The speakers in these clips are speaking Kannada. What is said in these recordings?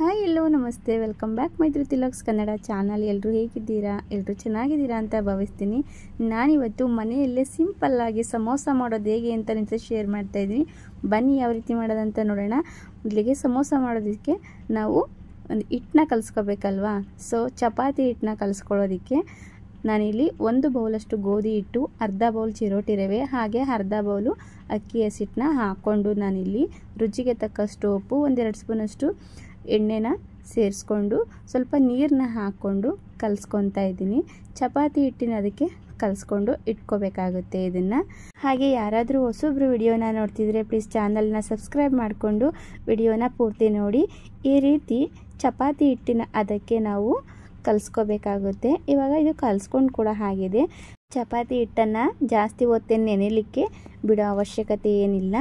ಹಾಯ್ ಎಲ್ಲೋ ನಮಸ್ತೆ, welcome back my Dhriti vlogs Kannada channel. ಎಲ್ಲರೂ ಹೇಗಿದ್ದೀರಾ? ಎಲ್ಲರೂ ಚೆನ್ನಾಗಿದ್ದೀರಾ ಅಂತ ಭಾವಿಸ್ತೀನಿ. ನಾನಿವತ್ತು ಮನೆಯಲ್ಲೇ ಸಿಂಪಲ್ಲಾಗಿ ಸಮೋಸ ಮಾಡೋದು ಹೇಗೆ ಅಂತ ನಿಮ್ಮ ಜೊತೆ ಶೇರ್ ಮಾಡ್ತಾಯಿದ್ದೀನಿ. ಬನ್ನಿ ಯಾವ ರೀತಿ ಮಾಡೋದಂತ ನೋಡೋಣ. ಮೊದಲಿಗೆ ಸಮೋಸ ಮಾಡೋದಕ್ಕೆ ನಾವು ಒಂದು ಹಿಟ್ಟನ್ನ ಕಲಿಸ್ಕೋಬೇಕಲ್ವಾ. ಸೊ ಚಪಾತಿ ಹಿಟ್ಟನ್ನ ಕಲಿಸ್ಕೊಳ್ಳೋದಕ್ಕೆ ನಾನಿಲ್ಲಿ 1 ಬೌಲಷ್ಟು ಗೋಧಿ ಹಿಟ್ಟು, ಅರ್ಧ ಬೌಲ್ ಚಿರೋಟಿ ರವೆ, ಹಾಗೆ ಅರ್ಧ ಬೌಲು ಅಕ್ಕಿ ಹಸಿಟ್ಟನ್ನ ಹಾಕ್ಕೊಂಡು ನಾನಿಲ್ಲಿ ರುಚಿಗೆ ತಕ್ಕಷ್ಟು ಉಪ್ಪು, 1-2 ಸ್ಪೂನಷ್ಟು ಎಣ್ಣೆನ ಸೇರಿಸ್ಕೊಂಡು ಸ್ವಲ್ಪ ನೀರನ್ನ ಹಾಕ್ಕೊಂಡು ಕಲಿಸ್ಕೊತಾ ಇದ್ದೀನಿ. ಚಪಾತಿ ಹಿಟ್ಟಿನ ಅದಕ್ಕೆ ಕಲಿಸ್ಕೊಂಡು ಇಟ್ಕೋಬೇಕಾಗುತ್ತೆ ಇದನ್ನು. ಹಾಗೆ ಯಾರಾದರೂ ಹೊಸಬ್ರು ವಿಡಿಯೋನ ನೋಡ್ತಿದ್ರೆ ಪ್ಲೀಸ್ ಚಾನಲ್ನ ಸಬ್ಸ್ಕ್ರೈಬ್ ಮಾಡಿಕೊಂಡು ವಿಡಿಯೋನ ಪೂರ್ತಿ ನೋಡಿ. ಈ ರೀತಿ ಚಪಾತಿ ಹಿಟ್ಟಿನ ಅದಕ್ಕೆ ನಾವು ಕಲಿಸ್ಕೋಬೇಕಾಗುತ್ತೆ. ಇವಾಗ ಇದು ಕಲಿಸ್ಕೊಂಡು ಕೂಡ ಆಗಿದೆ. ಚಪಾತಿ ಹಿಟ್ಟನ್ನು ಜಾಸ್ತಿ ಹೊತ್ತೇನು ನೆನೆಯಲಿಕ್ಕೆ ಬಿಡೋ ಅವಶ್ಯಕತೆ ಏನಿಲ್ಲ.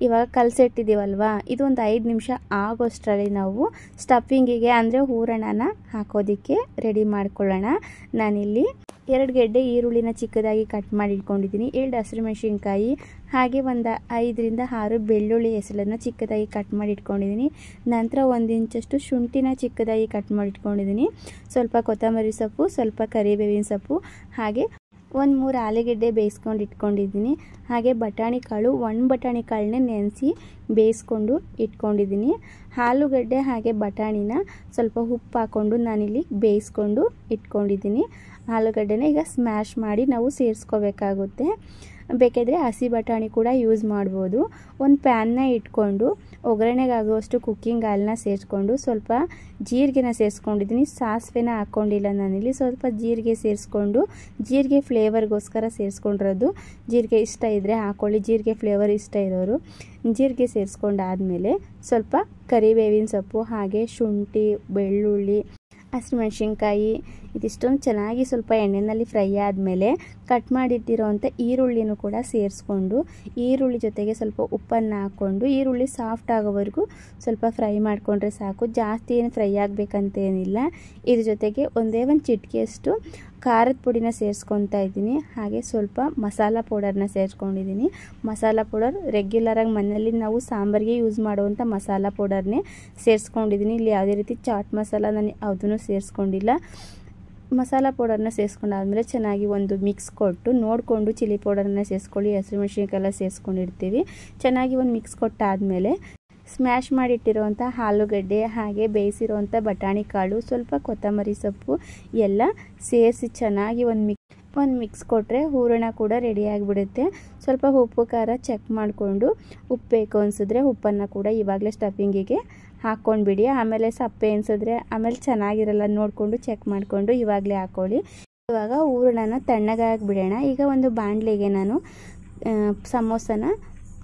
ಇವಾಗ ಕಲಸಿಟ್ಟಿದ್ದೀವಲ್ವಾ, ಇದೊಂದು 5 ನಿಮಿಷ ಆಗೋಷ್ಟರಲ್ಲಿ ನಾವು ಸ್ಟಫಿಂಗಿಗೆ ಅಂದರೆ ಹೂರಣನ ಹಾಕೋದಕ್ಕೆ ರೆಡಿ ಮಾಡ್ಕೊಳ್ಳೋಣ. ನಾನಿಲ್ಲಿ 2 ಗೆಡ್ಡೆ ಈರುಳ್ಳಿನ ಚಿಕ್ಕದಾಗಿ ಕಟ್ ಮಾಡಿ ಇಟ್ಕೊಂಡಿದ್ದೀನಿ, 2 ಹಸಿರುಮೆಣಸಿನ್ಕಾಯಿ, ಹಾಗೆ ಒಂದು 5ರಿಂದ 6 ಬೆಳ್ಳುಳ್ಳಿ ಹೆಸರನ್ನು ಚಿಕ್ಕದಾಗಿ ಕಟ್ ಮಾಡಿ ಇಟ್ಕೊಂಡಿದ್ದೀನಿ. ನಂತರ 1 ಇಂಚಷ್ಟು ಶುಂಠಿನ ಚಿಕ್ಕದಾಗಿ ಕಟ್ ಮಾಡಿ ಇಟ್ಕೊಂಡಿದ್ದೀನಿ. ಸ್ವಲ್ಪ ಕೊತ್ತಂಬರಿ ಸೊಪ್ಪು, ಸ್ವಲ್ಪ ಕರಿಬೇವಿನ ಸೊಪ್ಪು, ಹಾಗೆ 1-3 ಆಲೂಗೆಡ್ಡೆ ಬೇಯಿಸ್ಕೊಂಡು ಇಟ್ಕೊಂಡಿದ್ದೀನಿ. ಹಾಗೆ ಬಟಾಣಿ ಕಾಳು, 1 ಬಟಾಣಿ ಕಾಳನ್ನೇ ನೆನೆಸಿ ಬೇಯಿಸ್ಕೊಂಡು ಇಟ್ಕೊಂಡಿದ್ದೀನಿ. ಆಲೂಗಡ್ಡೆ ಹಾಗೆ ಬಟಾಣಿನ ಸ್ವಲ್ಪ ಉಪ್ಪು ಹಾಕ್ಕೊಂಡು ನಾನಿಲ್ಲಿ ಬೇಯಿಸ್ಕೊಂಡು ಇಟ್ಕೊಂಡಿದ್ದೀನಿ. ಆಲೂಗಡ್ಡೆನ ಈಗ ಸ್ಮ್ಯಾಶ್ ಮಾಡಿ ನಾವು ಸೇರಿಸ್ಕೋಬೇಕಾಗುತ್ತೆ. ಬೇಕಾದರೆ ಹಸಿ ಬಟಾಣಿ ಕೂಡ ಯೂಸ್ ಮಾಡ್ಬೋದು. ಒಂದು ಪ್ಯಾನ್ನ ಇಟ್ಕೊಂಡು ಒಗ್ಗರಣೆಗಾಗುವಷ್ಟು ಕುಕ್ಕಿಂಗ್ ಆಯಿಲ್ನ ಸೇರಿಸ್ಕೊಂಡು ಸ್ವಲ್ಪ ಜೀರಿಗೆನ ಸೇರಿಸ್ಕೊಂಡಿದ್ದೀನಿ. ಸಾಸಿವೆನ ಹಾಕ್ಕೊಂಡಿಲ್ಲ ನಾನಿಲ್ಲಿ. ಸ್ವಲ್ಪ ಜೀರಿಗೆ ಸೇರಿಸ್ಕೊಂಡು, ಜೀರಿಗೆ ಫ್ಲೇವರ್ಗೋಸ್ಕರ ಸೇರಿಸ್ಕೊಂಡಿರೋದು. ಜೀರಿಗೆ ಇಷ್ಟ ಇದ್ದರೆ ಹಾಕ್ಕೊಳ್ಳಿ, ಜೀರಿಗೆ ಫ್ಲೇವರ್ ಇಷ್ಟ ಇರೋರು. ಜೀರಿಗೆ ಸೇರಿಸ್ಕೊಂಡಾದಮೇಲೆ ಸ್ವಲ್ಪ ಕರಿಬೇವಿನ ಸೊಪ್ಪು, ಹಾಗೆ ಶುಂಠಿ, ಬೆಳ್ಳುಳ್ಳಿ, ಹಸಿಮೆಣಸಿನ್ಕಾಯಿ ಇದಿಷ್ಟೊಂದು ಚೆನ್ನಾಗಿ ಸ್ವಲ್ಪ ಎಣ್ಣೆಯಲ್ಲಿ ಫ್ರೈ ಆದಮೇಲೆ ಕಟ್ ಮಾಡಿಟ್ಟಿರೋವಂಥ ಈರುಳ್ಳಿನೂ ಕೂಡ ಸೇರಿಸ್ಕೊಂಡು, ಈರುಳ್ಳಿ ಜೊತೆಗೆ ಸ್ವಲ್ಪ ಉಪ್ಪನ್ನು ಹಾಕ್ಕೊಂಡು ಈರುಳ್ಳಿ ಸಾಫ್ಟ್ ಆಗೋವರೆಗೂ ಸ್ವಲ್ಪ ಫ್ರೈ ಮಾಡಿಕೊಂಡ್ರೆ ಸಾಕು. ಜಾಸ್ತಿ ಏನು ಫ್ರೈ ಆಗಬೇಕಂತೇನಿಲ್ಲ. ಇದ್ರ ಜೊತೆಗೆ ಒಂದೇ ಒಂದು ಚಿಟಿಕೆಯಷ್ಟು ಖಾರದ ಪುಡಿನ ಸೇರಿಸ್ಕೊತಾ ಇದ್ದೀನಿ. ಹಾಗೆ ಸ್ವಲ್ಪ ಮಸಾಲ ಪೌಡರ್ನ ಸೇರಿಸ್ಕೊಂಡಿದ್ದೀನಿ. ಮಸಾಲ ಪೌಡರ್ ರೆಗ್ಯುಲರಾಗಿ ಮನೆಯಲ್ಲಿ ನಾವು ಸಾಂಬಾರಿಗೆ ಯೂಸ್ ಮಾಡುವಂಥ ಮಸಾಲ ಪೌಡರ್ನೇ ಸೇರಿಸ್ಕೊಂಡಿದ್ದೀನಿ. ಇಲ್ಲಿ ಯಾವುದೇ ರೀತಿ ಚಾಟ್ ಮಸಾಲ ನಾನು ಯಾವುದೂ ಸೇರಿಸ್ಕೊಂಡಿಲ್ಲ. ಮಸಾಲ ಪೌಡರ್ನ ಸೇರಿಸ್ಕೊಂಡಾದ್ಮೇಲೆ ಚೆನ್ನಾಗಿ ಒಂದು ಮಿಕ್ಸ್ ಕೊಟ್ಟು ನೋಡಿಕೊಂಡು ಚಿಲ್ಲಿ ಪೌಡರ್ನ ಸೇರಿಸ್ಕೊಳ್ಳಿ, ಹಸಿಮೆಣಸಿನ್ಕಾಯಿ ಸೇರಿಸ್ಕೊಂಡಿರ್ತೀವಿ. ಚೆನ್ನಾಗಿ ಒಂದು ಮಿಕ್ಸ್ ಕೊಟ್ಟಾದಮೇಲೆ ಸ್ಮ್ಯಾಶ್ ಮಾಡಿಟ್ಟಿರುವಂಥ ಆಲೂಗಡ್ಡೆ, ಹಾಗೆ ಬೇಯಿಸಿರುವಂಥ ಬಟಾಣಿ ಕಾಳು, ಸ್ವಲ್ಪ ಕೊತ್ತಂಬರಿ ಸೊಪ್ಪು ಎಲ್ಲ ಸೇರಿಸಿ ಚೆನ್ನಾಗಿ ಒಂದು ಮಿಕ್ಸ್ ಕೊಟ್ಟರೆ ಹೂರಣ ಕೂಡ ರೆಡಿ ಆಗಿಬಿಡುತ್ತೆ. ಸ್ವಲ್ಪ ಉಪ್ಪು ಖಾರ ಚೆಕ್ ಮಾಡಿಕೊಂಡು ಉಪ್ಪು ಬೇಕು ಅನಿಸಿದ್ರೆ ಉಪ್ಪನ್ನು ಕೂಡ ಇವಾಗಲೇ ಸ್ಟಫಿಂಗಿಗೆ ಹಾಕ್ಕೊಂಡ್ಬಿಡಿ. ಆಮೇಲೆ ಸಪ್ಪೆ ಅನಿಸಿದ್ರೆ ಆಮೇಲೆ ಚೆನ್ನಾಗಿರಲ್ಲ, ನೋಡಿಕೊಂಡು ಚೆಕ್ ಮಾಡಿಕೊಂಡು ಇವಾಗಲೇ ಹಾಕ್ಕೊಳ್ಳಿ. ಇವಾಗ ಹೂರಣನ ತಣ್ಣಗಾಗಿ ಬಿಡೋಣ. ಈಗ ಒಂದು ಬಾಣಲೆಗೆ ನಾನು ಸಮೋಸನ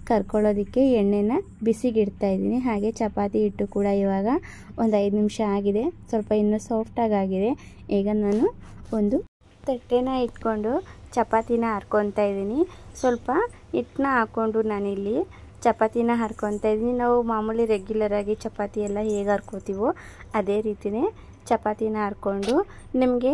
ಕರ್ಕೊಳ್ಳೋದಕ್ಕೆ ಎಣ್ಣೆನ ಬಿಸಿಗಿಡ್ತಾ ಇದ್ದೀನಿ. ಹಾಗೆ ಚಪಾತಿ ಹಿಟ್ಟು ಕೂಡ ಇವಾಗ ಒಂದು 5 ನಿಮಿಷ ಆಗಿದೆ, ಸ್ವಲ್ಪ ಇನ್ನೂ ಸಾಫ್ಟಾಗಿ ಆಗಿದೆ. ಈಗ ನಾನು ಒಂದು ತಟ್ಟೆನ ಇಟ್ಕೊಂಡು ಚಪಾತಿನ ಹರ್ಕೊತಾ ಇದ್ದೀನಿ. ಸ್ವಲ್ಪ ಹಿಟ್ಟನ್ನ ಹಾಕ್ಕೊಂಡು ನಾನಿಲ್ಲಿ ಚಪಾತಿನ ಹರ್ಕೊತಾ ಇದ್ದೀನಿ. ನಾವು ಮಾಮೂಲಿ ರೆಗ್ಯುಲರಾಗಿ ಚಪಾತಿ ಎಲ್ಲ ಹೇಗೆ ಹರ್ಕೋತೀವೋ ಅದೇ ರೀತಿಯೇ ಚಪಾತಿನ ಹರ್ಕೊಂಡು, ನಿಮಗೆ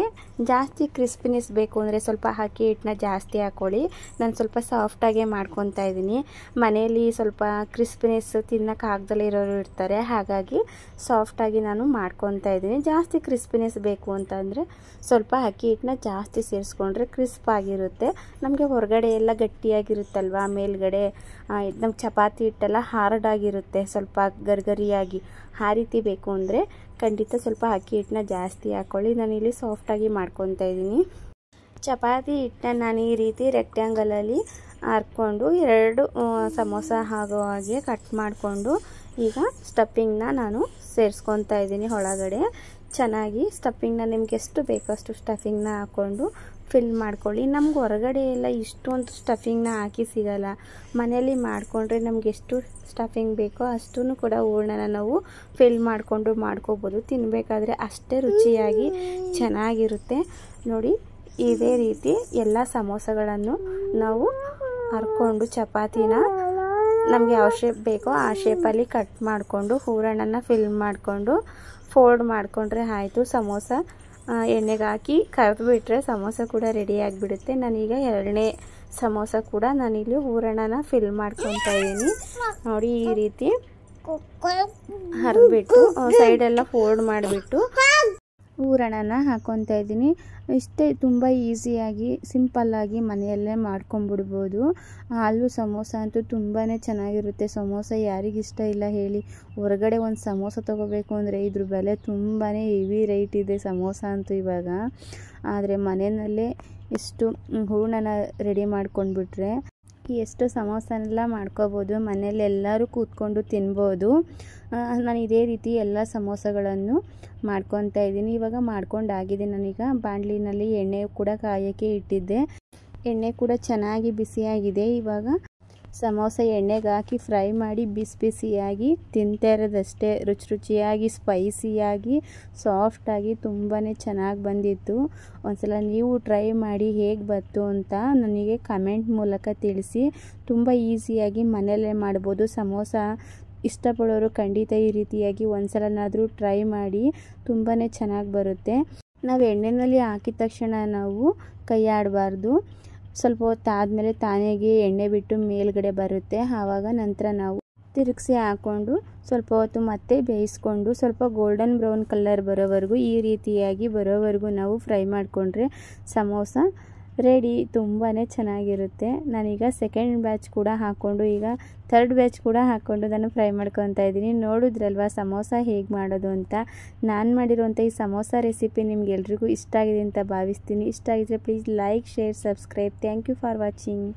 ಜಾಸ್ತಿ ಕ್ರಿಸ್ಪಿನೆಸ್ ಬೇಕು ಅಂದರೆ ಸ್ವಲ್ಪ ಅಕ್ಕಿ ಹಿಟ್ಟನ್ನ ಜಾಸ್ತಿ ಹಾಕ್ಕೊಳ್ಳಿ. ನಾನು ಸ್ವಲ್ಪ ಸಾಫ್ಟಾಗೇ ಮಾಡ್ಕೊತಾ ಇದ್ದೀನಿ. ಮನೆಯಲ್ಲಿ ಸ್ವಲ್ಪ ಕ್ರಿಸ್ಪಿನೆಸ್ ತಿನ್ನೋಕ್ಕಾಗ್ದಲೇ ಇರೋರು ಇರ್ತಾರೆ, ಹಾಗಾಗಿ ಸಾಫ್ಟಾಗಿ ನಾನು ಮಾಡ್ಕೊತಾ ಇದ್ದೀನಿ. ಜಾಸ್ತಿ ಕ್ರಿಸ್ಪಿನೆಸ್ ಬೇಕು ಅಂತಂದರೆ ಸ್ವಲ್ಪ ಅಕ್ಕಿ ಹಿಟ್ಟನ್ನ ಜಾಸ್ತಿ ಸೇರಿಸ್ಕೊಂಡ್ರೆ ಕ್ರಿಸ್ಪ್ ಆಗಿರುತ್ತೆ. ನಮಗೆ ಹೊರಗಡೆ ಎಲ್ಲ ಗಟ್ಟಿಯಾಗಿರುತ್ತಲ್ವ, ಮೇಲ್ಗಡೆ ನಮ್ಮ ಚಪಾತಿ ಹಿಟ್ಟೆಲ್ಲ ಹಾರ್ಡಾಗಿರುತ್ತೆ, ಸ್ವಲ್ಪ ಗರಿಗರಿಯಾಗಿ. ಆ ರೀತಿ ಬೇಕು ಅಂದರೆ ಖಂಡಿತ ಸ್ವಲ್ಪ ಅಕ್ಕಿ ಹಿಟ್ಟನ್ನ ಜಾಸ್ತಿ ಹಾಕ್ಕೊಳ್ಳಿ. ನಾನಿಲ್ಲಿ ಸಾಫ್ಟಾಗಿ ಮಾಡ್ಕೊತಾ ಇದ್ದೀನಿ. ಚಪಾತಿ ಹಿಟ್ಟನ್ನ ನಾನು ಈ ರೀತಿ ರೆಕ್ಟ್ಯಾಂಗಲಲ್ಲಿ ಹರ್ಕೊಂಡು 2 ಸಮೋಸ ಆಗೋ ಹಾಗೆ ಕಟ್ ಮಾಡಿಕೊಂಡು ಈಗ ಸ್ಟಫಿಂಗ್ನ ನಾನು ಸೇರಿಸ್ಕೊತಾ ಇದ್ದೀನಿ ಒಳಗಡೆ. ಚೆನ್ನಾಗಿ ಸ್ಟಫಿಂಗ್ನ ನಿಮ್ಗೆ ಎಷ್ಟು ಬೇಕೋ ಅಷ್ಟು ಸ್ಟಫಿಂಗ್ನ ಹಾಕ್ಕೊಂಡು ಫಿಲ್ ಮಾಡ್ಕೊಳ್ಳಿ. ನಮ್ಗೆ ಹೊರಗಡೆ ಎಲ್ಲ ಇಷ್ಟೊಂದು ಸ್ಟಫಿಂಗ್ನ ಹಾಕಿ ಸಿಗಲ್ಲ. ಮನೆಯಲ್ಲಿ ಮಾಡಿಕೊಂಡ್ರೆ ನಮ್ಗೆ ಎಷ್ಟು ಸ್ಟಫಿಂಗ್ ಬೇಕೋ ಅಷ್ಟೂ ಕೂಡ ಹೂರಣನ ನಾವು ಫಿಲ್ ಮಾಡಿಕೊಂಡು ಮಾಡ್ಕೋಬೋದು. ತಿನ್ನಬೇಕಾದ್ರೆ ಅಷ್ಟೇ ರುಚಿಯಾಗಿ ಚೆನ್ನಾಗಿರುತ್ತೆ. ನೋಡಿ, ಇದೇ ರೀತಿ ಎಲ್ಲ ಸಮೋಸಗಳನ್ನು ನಾವು ಹರ್ಕೊಂಡು ಚಪಾತಿನ ನಮಗೆ ಯಾವ ಶೇಪ್ ಬೇಕೋ ಆ ಶೇಪಲ್ಲಿ ಕಟ್ ಮಾಡಿಕೊಂಡು ಹೂರಣನ ಫಿಲ್ ಮಾಡಿಕೊಂಡು ಫೋಲ್ಡ್ ಮಾಡಿಕೊಂಡ್ರೆ ಆಯಿತು. ಸಮೋಸ ಎಣ್ಣೆಗೆ ಹಾಕಿ ಕರೆದುಬಿಟ್ರೆ ಸಮೋಸ ಕೂಡ ರೆಡಿ ಆಗಿಬಿಡುತ್ತೆ. ನಾನೀಗ 2ನೇ ಸಮೋಸ ಕೂಡ ನಾನಿಲ್ಲಿ ಹೂರಣನ ಫಿಲ್ ಮಾಡ್ಕೊತಾ ಇದ್ದೀನಿ. ನೋಡಿ, ಈ ರೀತಿ ಹರಿಬಿಟ್ಟು ಸೈಡೆಲ್ಲ ಫೋಲ್ಡ್ ಮಾಡಿಬಿಟ್ಟು ಹೂರಣನ ಹಾಕ್ಕೊತಾ ಇದ್ದೀನಿ. ಇಷ್ಟೇ, ತುಂಬ ಈಸಿಯಾಗಿ ಸಿಂಪಲ್ಲಾಗಿ ಮನೆಯಲ್ಲೇ ಮಾಡ್ಕೊಂಬಿಡ್ಬೋದು. ಆಲೂ ಸಮೋಸ ಅಂತೂ ತುಂಬಾ ಚೆನ್ನಾಗಿರುತ್ತೆ. ಸಮೋಸ ಯಾರಿಗಿಷ್ಟ ಇಲ್ಲ ಹೇಳಿ. ಹೊರಗಡೆ ಒಂದು ಸಮೋಸ ತೊಗೋಬೇಕು ಅಂದರೆ ಇದ್ರ ಬೆಲೆ ತುಂಬಾ ಹೆವಿ ರೇಟ್ ಇದೆ ಸಮೋಸ ಅಂತೂ ಇವಾಗ. ಆದರೆ ಮನೆಯಲ್ಲೇ ಎಷ್ಟು ಹೂರಣನ ರೆಡಿ ಮಾಡ್ಕೊಂಡ್ಬಿಟ್ರೆ ಎಷ್ಟು ಸಮೋಸನೆಲ್ಲ ಮಾಡ್ಕೋಬೋದು. ಮನೇಲಿ ಎಲ್ಲರೂ ಕೂತ್ಕೊಂಡು ತಿನ್ಬೋದು. ನಾನು ಇದೇ ರೀತಿ ಎಲ್ಲ ಸಮೋಸಗಳನ್ನು ಮಾಡ್ಕೊತಾ ಇದ್ದೀನಿ. ಇವಾಗ ಮಾಡ್ಕೊಂಡಾಗಿದೆ. ನಾನೀಗ ಬಾಣಲಿನಲ್ಲಿ ಎಣ್ಣೆ ಕೂಡ ಕಾಯೋಕ್ಕೆ ಇಟ್ಟಿದ್ದೆ. ಎಣ್ಣೆ ಕೂಡ ಚೆನ್ನಾಗಿ ಬಿಸಿಯಾಗಿದೆ. ಇವಾಗ ಸಮೋಸ ಎಣ್ಣೆಗೆ ಹಾಕಿ ಫ್ರೈ ಮಾಡಿ ಬಿಸಿ ಬಿಸಿಯಾಗಿ ತಿಂತಾ ಇರೋದಷ್ಟೇ. ರುಚಿಯಾಗಿ ಸ್ಪೈಸಿಯಾಗಿ ಸಾಫ್ಟಾಗಿ ತುಂಬಾ ಚೆನ್ನಾಗಿ ಬಂದಿತ್ತು. ಒಂದ್ಸಲ ನೀವು ಟ್ರೈ ಮಾಡಿ ಹೇಗೆ ಬಂತು ಅಂತ ನನಗೆ ಕಮೆಂಟ್ ಮೂಲಕ ತಿಳಿಸಿ. ತುಂಬ ಈಸಿಯಾಗಿ ಮನೆಯಲ್ಲೇ ಮಾಡ್ಬೋದು ಸಮೋಸ. ಇಷ್ಟಪಡೋರು ಖಂಡಿತ ಈ ರೀತಿಯಾಗಿ ಒಂದ್ಸಲನಾದರೂ ಟ್ರೈ ಮಾಡಿ. ತುಂಬಾ ಚೆನ್ನಾಗಿ ಬರುತ್ತೆ. ನಾವು ಎಣ್ಣೆಯಲ್ಲಿ ಹಾಕಿದ ತಕ್ಷಣ ನಾವು ಕೈ ಆಡಬಾರ್ದು. ಸ್ವಲ್ಪ ಹೊತ್ತು ಆದಮೇಲೆ ತಾನಾಗಿ ಎಣ್ಣೆ ಬಿಟ್ಟು ಮೇಲ್ಗಡೆ ಬರುತ್ತೆ. ಆವಾಗ ನಂತರ ನಾವು ತಿರುಗಿಸಿ ಹಾಕ್ಕೊಂಡು ಸ್ವಲ್ಪ ಹೊತ್ತು ಮತ್ತೆ ಬೇಯಿಸ್ಕೊಂಡು ಸ್ವಲ್ಪ ಗೋಲ್ಡನ್ ಬ್ರೌನ್ ಕಲರ್ ಬರೋವರೆಗೂ ಈ ರೀತಿಯಾಗಿ ಬರೋವರೆಗೂ ನಾವು ಫ್ರೈ ಮಾಡಿಕೊಂಡ್ರೆ ಸಮೋಸ ರೆಡಿ. ತುಂಬಾ ಚೆನ್ನಾಗಿರುತ್ತೆ. ನಾನೀಗ ಸೆಕೆಂಡ್ ಬ್ಯಾಚ್ ಕೂಡ ಹಾಕ್ಕೊಂಡು ಈಗ ಥರ್ಡ್ ಬ್ಯಾಚ್ ಕೂಡ ಹಾಕ್ಕೊಂಡು ನಾನು ಫ್ರೈ ಮಾಡ್ಕೊತಾ ಇದ್ದೀನಿ. ನೋಡಿದ್ರಲ್ವ ಸಮೋಸ ಹೇಗೆ ಮಾಡೋದು ಅಂತ. ನಾನು ಮಾಡಿರುವಂಥ ಈ ಸಮೋಸ ರೆಸಿಪಿ ನಿಮ್ಗೆಲ್ರಿಗೂ ಇಷ್ಟ ಆಗಿದೆ ಅಂತ ಭಾವಿಸ್ತೀನಿ. ಇಷ್ಟ ಆಗಿದ್ರೆ please like, share, subscribe. Thank you for watching.